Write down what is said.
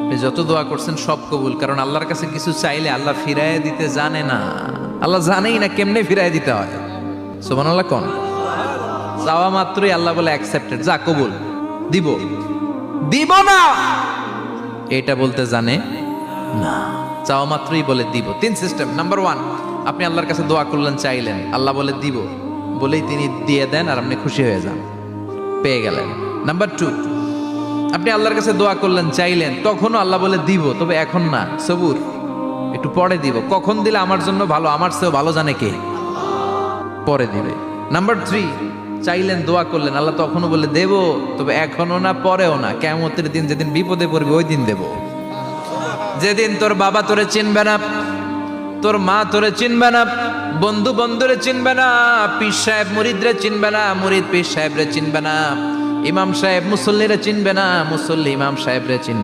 আপনি যত দোয়া করছেন সব কবুল, কারণ আল্লাহর কাছে কিছু চাইলে আল্লাহ ফিরায় দিতে জানে না। আল্লাহ জানেই না কেমনে ফিরায় দিতে হয়। সুবহানাল্লাহ কোন চাওয়া মাত্রই আল্লাহ বলে অ্যাকসেপ্টেড, যা কবুল, দিব দিব না এটা বলতে জানে না, চাওয়া মাত্রই বলে দিব। তিন সিস্টেম। নাম্বার ওয়ান, আপনি আল্লাহর কাছে দোয়া করলেন, চাইলেন, আল্লাহ বলে দিব, বলেই তিনি দিয়ে দেন আর আপনি খুশি হয়ে যান, পেয়ে গেলেন। নাম্বার টু, আপনি আল্লাহর কাছে দোয়া করলেন, চাইলেন, তখনও আল্লাহ বলে দিব, তবে এখন না, সবুর, একটু পরে দিব। কখন দিলে আমার জন্য ভালো, আমার চেয়েও ভালো জানে কে, পরে দিবে। নাম্বার থ্রি, চাইলেন, দোয়া করলেন, আল্লাহ তখনও বলে দেব, তবে এখনো না, পরেও না, কিয়ামতের দিন যেদিন বিপদে পড়বে ওই দিন দেব। যেদিন তোর বাবা তোরে চিনবে না, তোর মা তোরে চিনবে না, বন্ধু বন্ধুরে চিনবে না, পীর সাহেব মুরিদরে চিনবে না, মুরিদ পীর সাহেবরে চিনবে না, ইমাম সাহেব মুসল্লিরে চিনবে না, মুসল্লি ইমাম সাহেবরে চিনবে।